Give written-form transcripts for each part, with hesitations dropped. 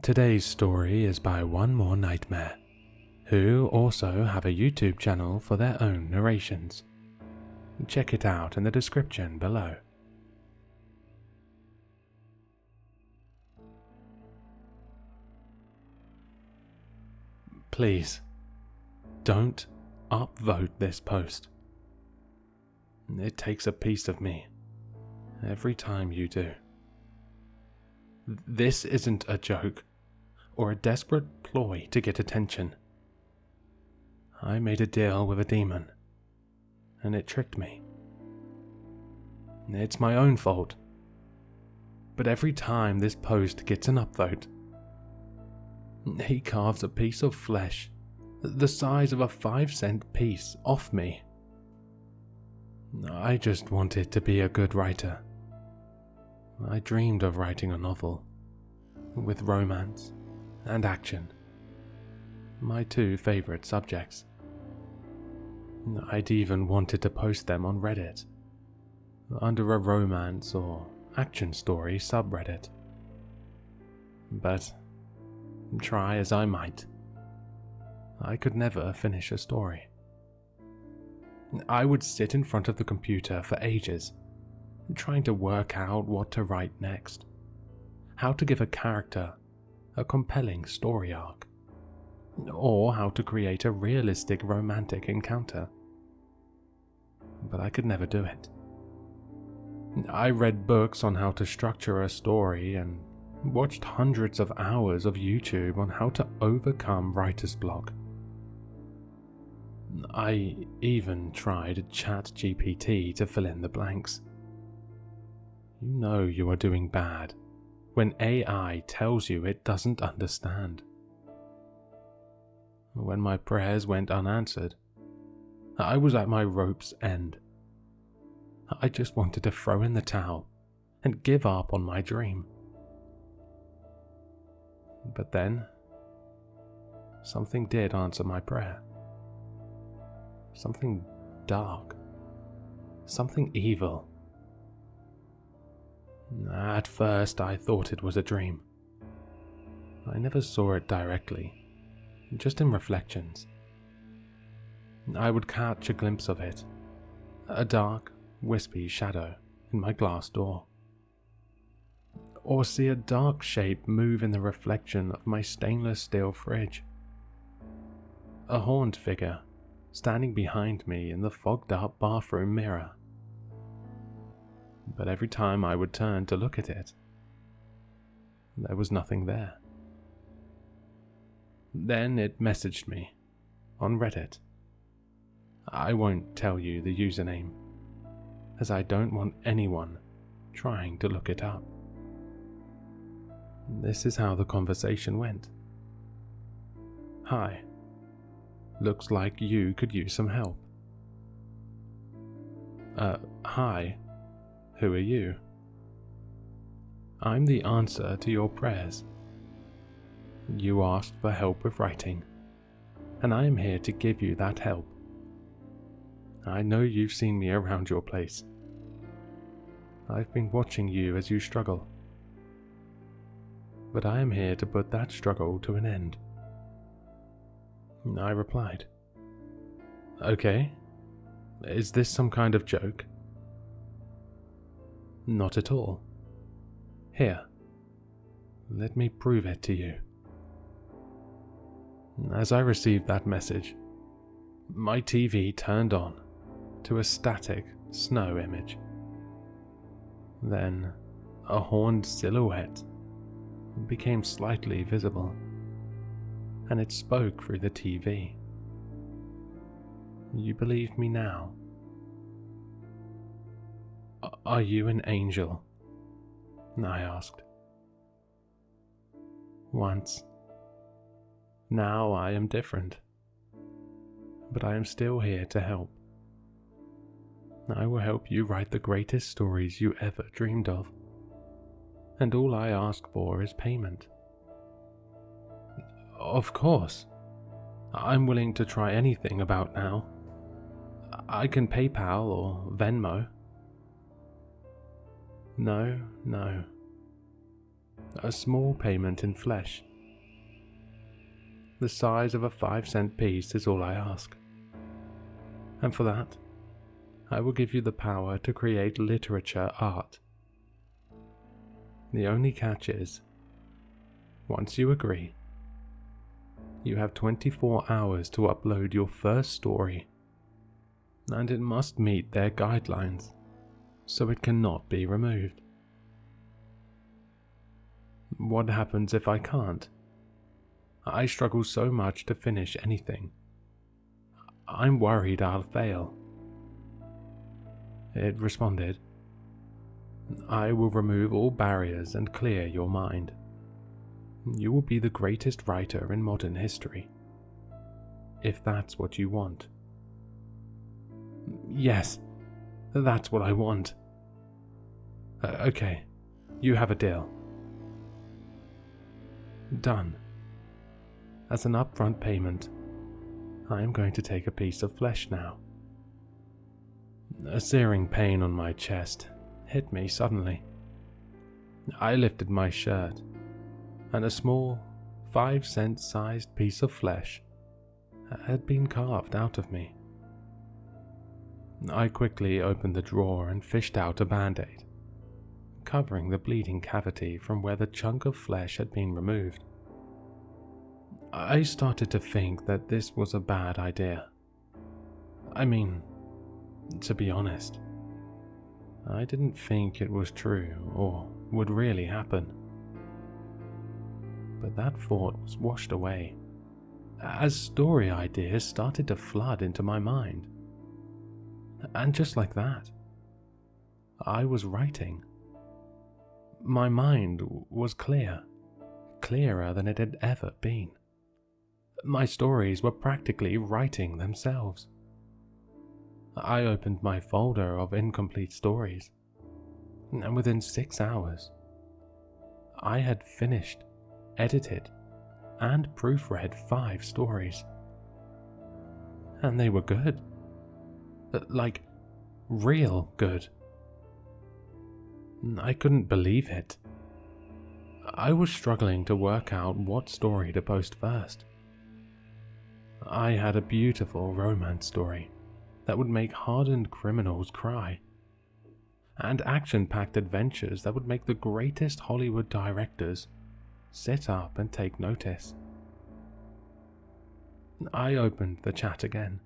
Today's story is by One More Nightmare, who also have a YouTube channel for their own narrations. Check it out in the description below. Please, don't upvote this post. It takes a piece of me every time you do. This isn't a joke or a desperate ploy to get attention. I made a deal with a demon, and it tricked me. It's my own fault. But every time this post gets an upvote, he carves a piece of flesh the size of a 5-cent piece off me. I just wanted to be a good writer. I dreamed of writing a novel with romance and action, my two favorite subjects. I'd even wanted to post them on Reddit, under a romance or action story subreddit. But try as I might, I could never finish a story. I would sit in front of the computer for ages, trying to work out what to write next, how to give a character a compelling story arc, or how to create a realistic romantic encounter. But I could never do it. I read books on how to structure a story and watched hundreds of hours of YouTube on how to overcome writer's block. I even tried ChatGPT to fill in the blanks. You know you are doing bad when AI tells you it doesn't understand. When my prayers went unanswered, I was at my rope's end. I just wanted to throw in the towel and give up on my dream. But then, something did answer my prayer. Something dark. Something evil. At first, I thought it was a dream. I never saw it directly, just in reflections. I would catch a glimpse of it, a dark, wispy shadow in my glass door, or see a dark shape move in the reflection of my stainless steel fridge. A horned figure standing behind me in the fogged-up bathroom mirror. But every time I would turn to look at it, there was nothing there. Then it messaged me on Reddit. I won't tell you the username, as I don't want anyone trying to look it up. This is how the conversation went. Hi. Looks like you could use some help. Hi. Who are you? I'm the answer to your prayers. You asked for help with writing, and I am here to give you that help. I know you've seen me around your place. I've been watching you as you struggle. But I am here to put that struggle to an end. I replied, Okay, is this some kind of joke? Not at all. Here, let me prove it to you. As I received that message, my TV turned on to a static snow image. Then, a horned silhouette became slightly visible, and it spoke through the TV. You believe me now? Are you an angel? I asked. Once. Now I am different, but I am still here to help. I will help you write the greatest stories you ever dreamed of, and all I ask for is payment. Of course. I'm willing to try anything about now. I can PayPal or Venmo. No. A small payment in flesh The size of a 5-cent piece is all I ask. And for that, I will give you the power to create literature art. The only catch is, once you agree, you have 24 hours to upload your first story, and it must meet their guidelines, so it cannot be removed. What happens if I can't? I struggle so much to finish anything. I'm worried I'll fail. It responded, I will remove all barriers and clear your mind. You will be the greatest writer in modern history, if that's what you want. Yes, that's what I want. Okay, you have a deal. Done. As an upfront payment, I am going to take a piece of flesh now. A searing pain on my chest hit me suddenly. I lifted my shirt, and a small 5-cent sized piece of flesh had been carved out of me. I quickly opened the drawer and fished out a band-aid, covering the bleeding cavity from where the chunk of flesh had been removed. I started to think that this was a bad idea. I mean, to be honest, I didn't think it was true or would really happen. But that thought was washed away as story ideas started to flood into my mind. And just like that, I was writing. My mind was clear, clearer than it had ever been. My stories were practically writing themselves. I opened my folder of incomplete stories, and within 6 hours, I had finished, edited, and proofread 5 stories. And they were good. Like, real good. I couldn't believe it. I was struggling to work out what story to post first. I had a beautiful romance story that would make hardened criminals cry, and action-packed adventures that would make the greatest Hollywood directors sit up and take notice. I opened the chat again.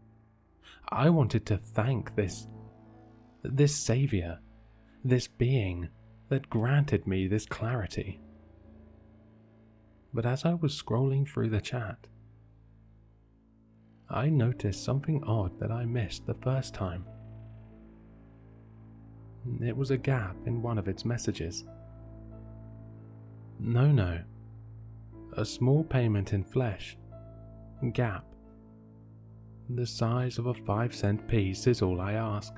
I wanted to thank this savior, this being that granted me this clarity. But as I was scrolling through the chat, I noticed something odd that I missed the first time. It was a gap in one of its messages. No. A small payment in flesh. Gap. The size of a 5-cent piece is all I ask.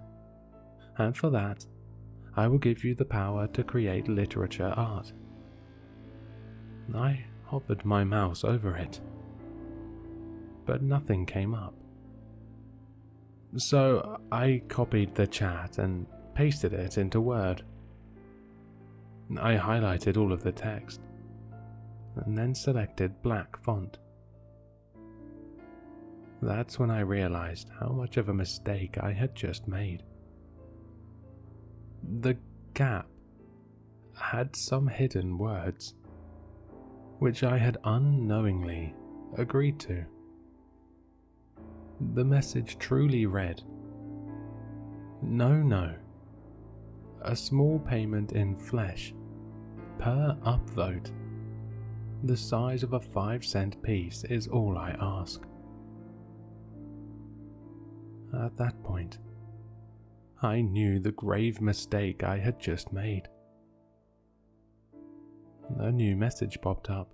And for that, I will give you the power to create literature art. I hovered my mouse over it, but nothing came up. So I copied the chat and pasted it into Word. I highlighted all of the text, and then selected black font. That's when I realized how much of a mistake I had just made. The gap had some hidden words, which I had unknowingly agreed to. The message truly read, No. A small payment in flesh, per upvote. The size of a 5-cent piece is all I ask. At that point, I knew the grave mistake I had just made. A new message popped up.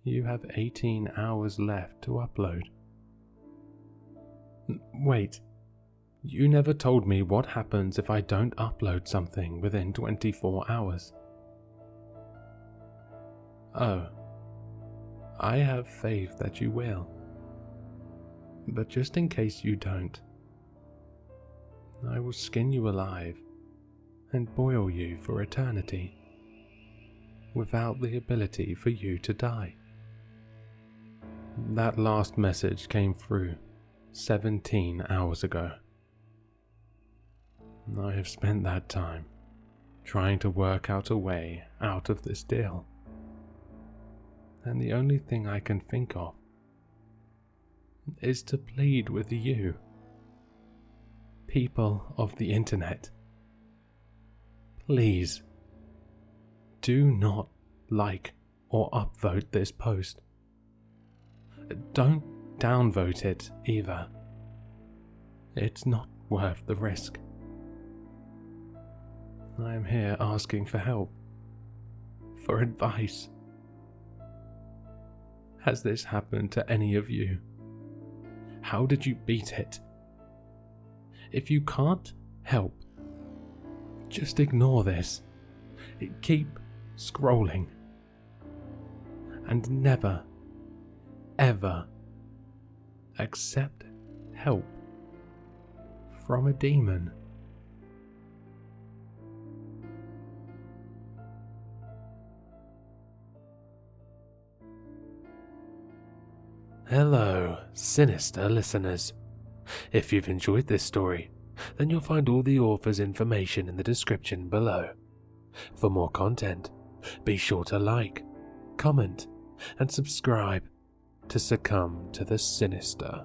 You have 18 hours left to upload. Wait, you never told me what happens if I don't upload something within 24 hours. Oh, I have faith that you will. But just in case you don't, I will skin you alive and boil you for eternity, without the ability for you to die. That last message came through 17 hours ago. I have spent that time trying to work out a way out of this deal. And the only thing I can think of is to plead with you, people of the internet. Please, do not like or upvote this post. Don't downvote it either. It's not worth the risk. I am here asking for help, for advice. Has this happened to any of you? How did you beat it? If you can't help, just ignore this. Keep scrolling. And never, ever accept help from a demon. Hello, Sinister listeners. If you've enjoyed this story, then you'll find all the author's information in the description below. For more content, be sure to like, comment, and subscribe to succumb to the sinister.